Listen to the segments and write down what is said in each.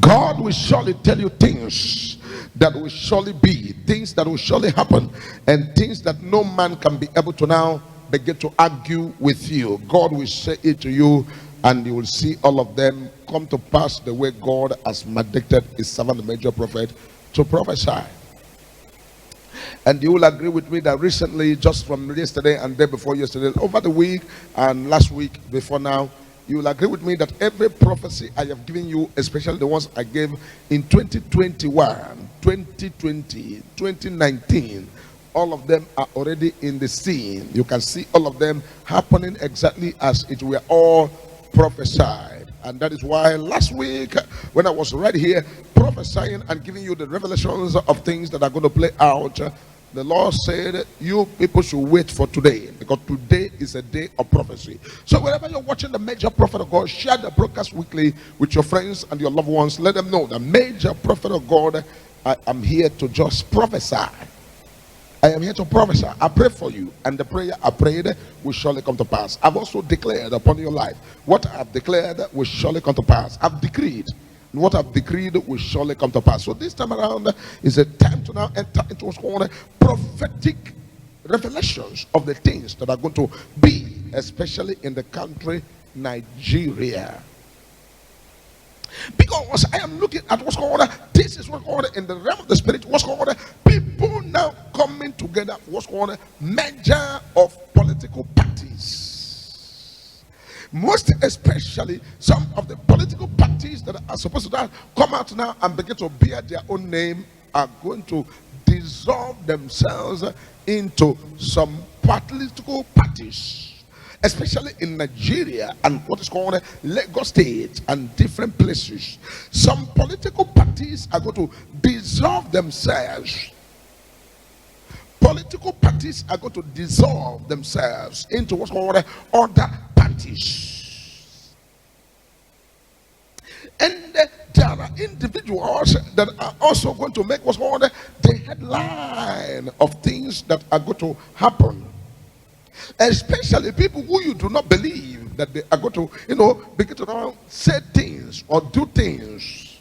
God will surely tell you things that will surely be, things that will surely happen, and things that no man can be able to now begin to argue with you. God will say it to you, and you will see all of them come to pass the way God has mandated his servant, the major prophet, to prophesy. And you will agree with me that recently, just from yesterday and day before yesterday, over the week and last week before now, you will agree with me that every prophecy I have given you, especially the ones I gave in 2021, 2020, 2019, all of them are already in the scene. You can see all of them happening exactly as it were all prophesied. And that is why last week, when I was right here prophesying and giving you the revelations of things that are going to play out, the Lord said you people should wait for today, because today is a day of prophecy. So wherever you're watching the major prophet of God, share the broadcast weekly with your friends and your loved ones. Let them know the major prophet of God, I am here to just prophesy. I am here to prophesy. I pray for you, and the prayer I prayed will surely come to pass. I've also declared upon your life what I've declared will surely come to pass. I've decreed, and what I've decreed will surely come to pass. So this time around is a time to now enter into what's called prophetic revelations of the things that are going to be, especially in the country Nigeria. Because I am looking at what's called, this is what's called in the realm of the spirit, what's called people now coming together, what's called merger of political parties. Most especially some of the political parties that are supposed to come out now and begin to bear their own name are going to dissolve themselves into some political parties, especially in Nigeria and what is called Lagos State and different places. Some political parties are going to dissolve themselves. Political parties are going to dissolve themselves into what's called other parties. And there are individuals that are also going to make what's called the headline of things that are going to happen. Especially people who you do not believe that they are going to, begin to now say things or do things.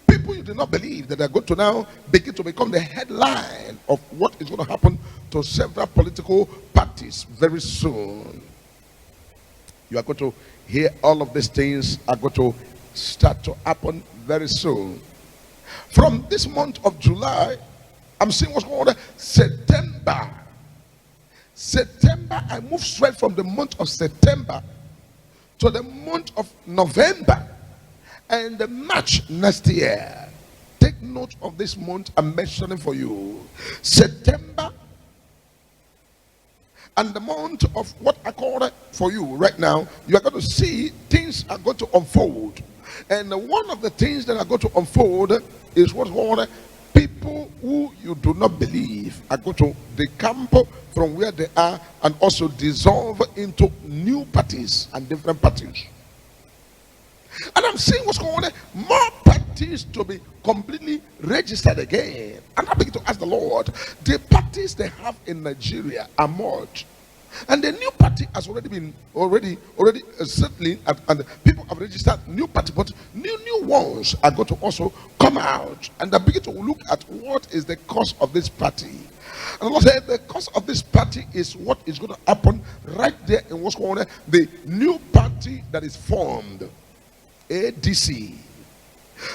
People you do not believe that they are going to now begin to become the headline of what is going to happen to several political parties very soon. You are going to hear all of these things are going to start to happen very soon. From this month of July, I'm seeing what's called September. I move straight from the month of September to the month of November and the March next year. Take note of this month I'm mentioning for you. September and the month of what I call it for you right now, you are going to see things are going to unfold. And one of the things that are going to unfold is what's called people who you do not believe are going to decamp from where they are and also dissolve into new parties and different parties. And I'm seeing what's going on, more parties to be completely registered again. And I begin to ask the Lord, the parties they have in Nigeria are much. And the new party has already been settling, and people have registered new party, but new ones are going to also come out, and they begin to look at what is the cause of this party. And the Lord said the cause of this party is what is going to happen right there in what's called the new party that is formed, ADC.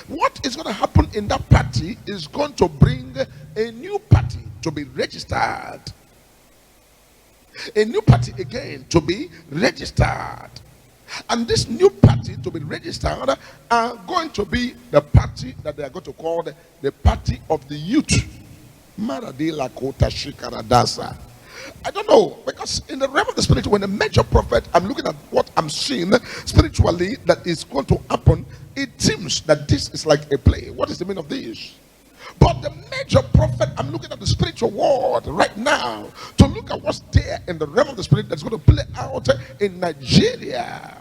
What is going to happen in that party is going to bring a new party to be registered. A new party again to be registered. And this new party to be registered are going to be the party that they are going to call the party of the youth. I don't know, because in the realm of the spirit, when a major prophet, I'm looking at what I'm seeing spiritually that is going to happen. It seems that this is like a play. What is the meaning of this? But the major prophet, I'm looking at the spiritual world right now to look at what's there in the realm of the spirit that's going to play out in Nigeria.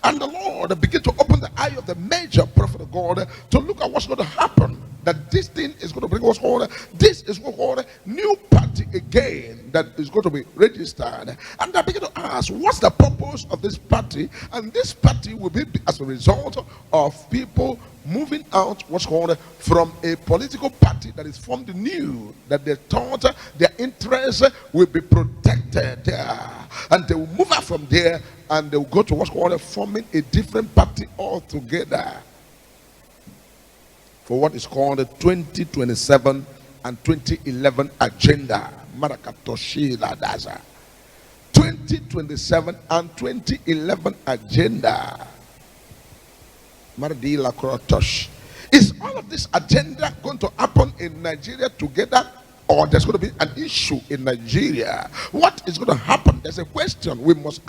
And the Lord began to open the eye of the major prophet of God to look at what's going to happen. That this thing is going to bring what's called, this is what's called new party again. that is going to be registered. And I begin to ask, what's the purpose of this party? And this party will be as a result of people moving out what's called from a political party that is formed new, that they thought their interests will be protected, and they will move out from there and they will go to what's called forming a different party altogether for what is called the 2027 and 2011 agenda. Marakatoshi Ladaza. 2027 and 2011 agenda. Maradila Krotosh. Is all of this agenda going to happen in Nigeria together, or there's going to be an issue in Nigeria? What is going to happen? There's a question we must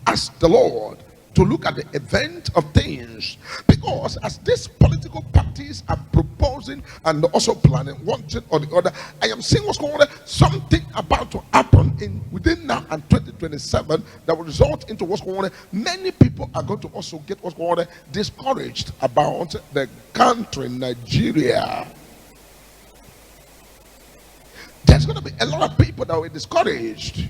ask the Lord to look at the event of things, because as these political parties are proposing and also planning one thing or the other, I am seeing what's called something about to happen within now and 2027 that will result into what's called many people are going to also get what's called discouraged about the country Nigeria. There's going to be a lot of people that will be discouraged.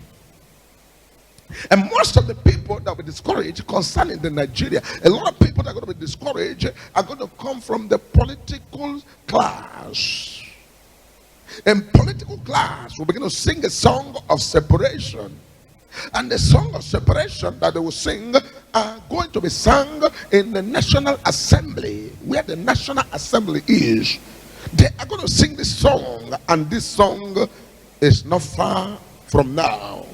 And most of the people that will be discouraged concerning the Nigeria, a lot of people that are going to be discouraged are going to come from the political class. And political class will begin to sing a song of separation. And the song of separation that they will sing are going to be sung in the National Assembly, where the National Assembly is. They are going to sing this song, and this song is not far from now.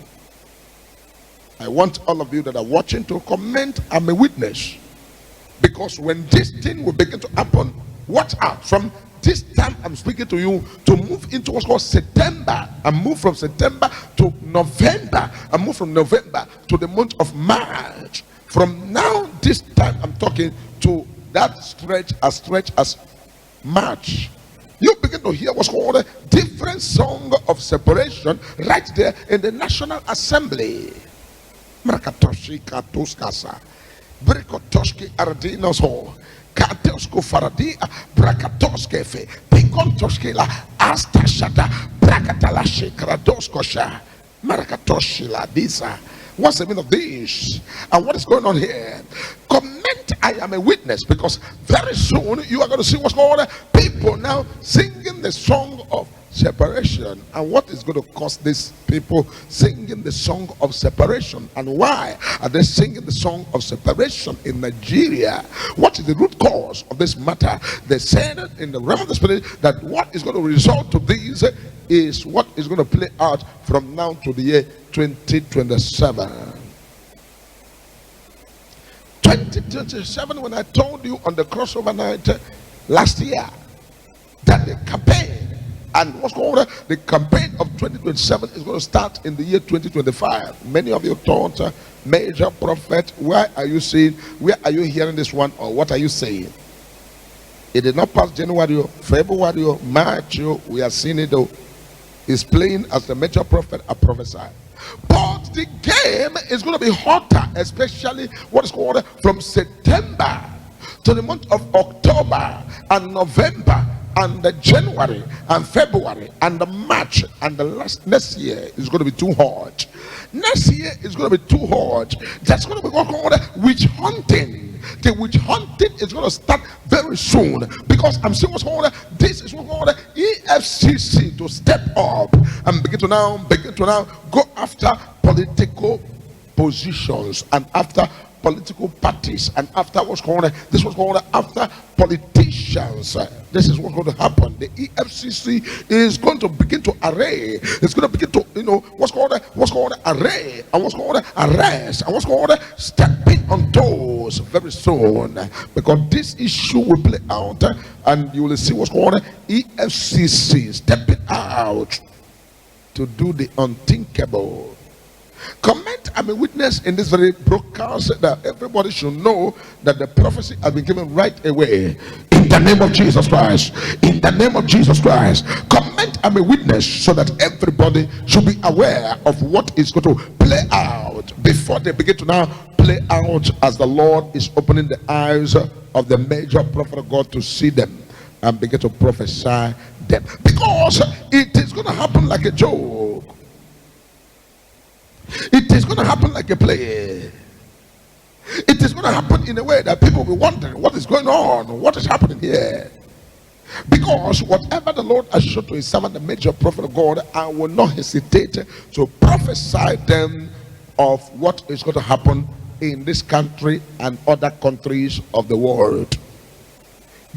I want all of you that are watching to comment, I'm a witness. Because when this thing will begin to happen, watch out. From this time I'm speaking to you, to move into what's called September, and move from September to November, and move from November to the month of March. From now, this time I'm talking to that stretch as March. You begin to hear what's called a different song of separation right there in the National Assembly. Markatoshi katuskasa, Brikotoski ardinoso, Katosko faradia, Brakatoske fe, Pikontoski la, Astashada, Brakatalashi kradoskosha, Markatoshi la disa. What's the meaning of this? And what is going on here? Comment, I am a witness, because very soon you are going to see what's called people now singing the song of separation. And what is going to cause these people singing the song of separation? And why are they singing the song of separation in Nigeria? What is the root cause of this matter? They said in the realm of the spirit that what is going to result to these is what is going to play out from now to the year 2027. 2027, when I told you on the crossover night last year that the campaign, and what's called the campaign of 2027 is going to start in the year 2025. Many of you thought, major prophet, where are you seeing? Where are you hearing this one, or what are you saying? It did not pass January, February, March. We are seeing it though. It's playing as the major prophet are prophesied. But the game is going to be hotter, especially what is called from September to the month of October and November and the January and February and the March, and the next year is going to be too hot. Next year is going to be too hot. That's going to be called witch hunting. The witch hunting is going to start very soon, because I'm seeing what's called this is what's called EFCC to step up and begin to now go after political positions and after political parties and after what's called after politicians. This is what's going to happen. The EFCC is going to begin to array. It's going to begin to what's called array, and what's called arrest, and what's called stepping on toes very soon, because this issue will play out, and you will see what's called EFCC stepping out to do the unthinkable. Comment, I'm a witness in this very broadcast that everybody should know that the prophecy has been given right away. In the name of Jesus Christ. In the name of Jesus Christ. Comment, I'm a witness, so that everybody should be aware of what is going to play out before they begin to now play out, as the Lord is opening the eyes of the major prophet of God to see them and begin to prophesy them. Because it is going to happen like a joke. It is going to happen like a play. It is going to happen in a way that people will be wondering what is going on, what is happening here. Because whatever the Lord has shown to his servant, the major prophet of God, I will not hesitate to prophesy them of what is going to happen in this country and other countries of the world.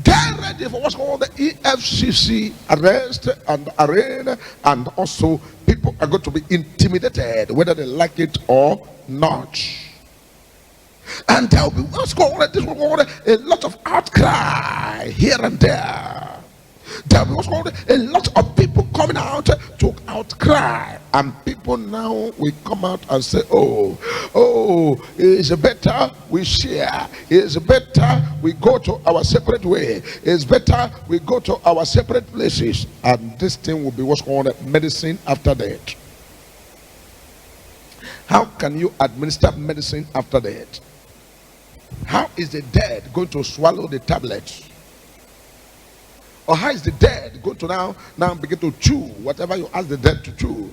Get ready for what's called the EFCC arrest and arraign, and also people are going to be intimidated whether they like it or not. And there will be what's called a lot of outcry here and there. There will be what's called a lot of people coming out to outcry, and people now will come out and say, oh, it's better we share, it's better we go to our separate way, it's better we go to our separate places. And this thing will be what's called medicine after death. How can you administer medicine after death? How is the dead going to swallow the tablets? Or how is the dead going to now begin to chew whatever you ask the dead to chew?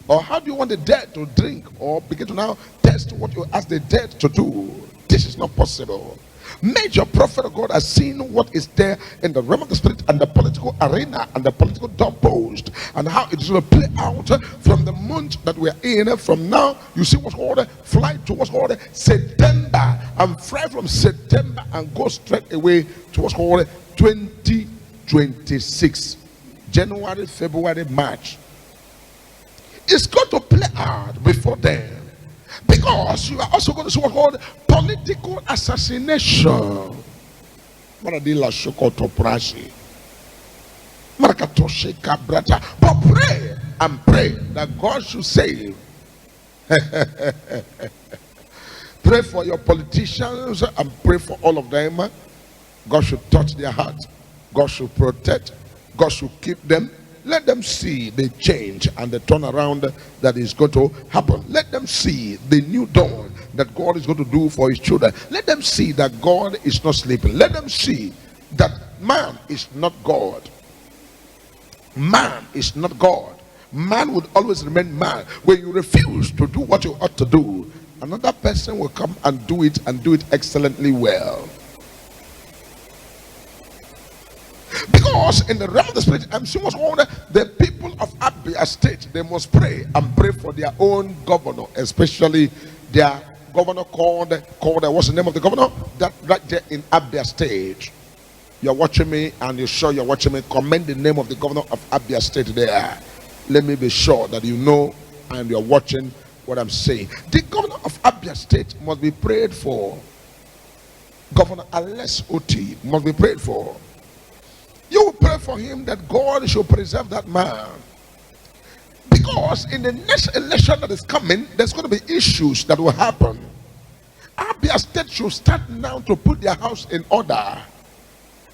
Or how do you want the dead to drink or begin to now test what you ask the dead to do? This is not possible. Major prophet of God has seen what is there in the realm of the spirit and the political arena and the political doorpost, and how it is going to play out from the month that we are in. From now, you see what's called fly to what's called September, and fly from September and go straight away to what's called 2026, January, February, March. It's going to play out before then, because you are also going to see what's called political assassination. But pray and pray that God should save. Pray for your politicians and pray for all of them. God should touch their hearts. God should protect. God should keep them. Let them see the change and the turnaround that is going to happen. Let them see the new dawn that God is going to do for his children. Let them see that God is not sleeping. Let them see that man is not God. Man is not God. Man would always remain man. When you refuse to do what you ought to do, another person will come and do it excellently well. Because in the realm of the spirit, I'm sure the people of Abia state, they must pray and pray for their own governor, especially their governor called what's the name of the governor? That right there in Abia state. You're watching me and you're sure you're watching me. Comment the name of the governor of Abia state there. Let me be sure that you know and you're watching what I'm saying. The governor of Abia state must be prayed for. Governor Ales Oti must be prayed for. You will pray for him that God should preserve that man. Because in the next election that is coming, there's going to be issues that will happen. Abia state should start now to put their house in order.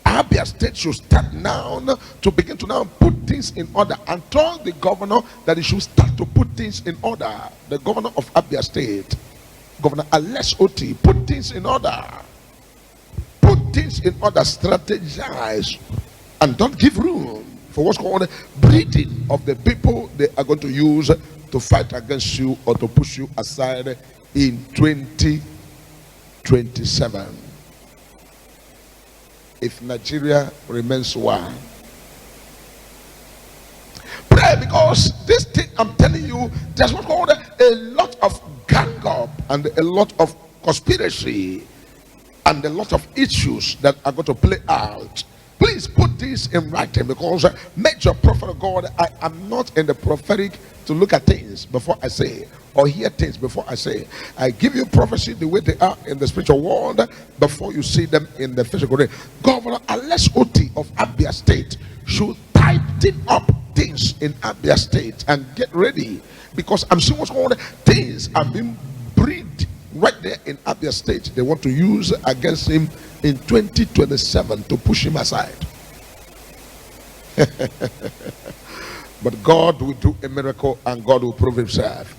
Abia state should start now to begin to now put things in order, and told the governor that he should start to put things in order. The governor of Abia state, Governor Ales Oti, put things in order. Put things in order, strategize. And don't give room for what's called breeding of the people they are going to use to fight against you or to push you aside in 2027. If Nigeria remains one. Pray, because this thing I'm telling you, there's what's called a lot of gang up and a lot of conspiracy and a lot of issues that are going to play out. Please put this in writing, because major prophet of God, I am not in the prophetic to look at things before I say or hear things before I say. I give you prophecy the way they are in the spiritual world before you see them in the physical realm. Governor Ales Oti of Abia state should tighten up things in Abia state and get ready, because I'm seeing what's called things are being breed right there in Abia state. They want to use against him in 2027 to push him aside. But God will do a miracle and God will prove himself.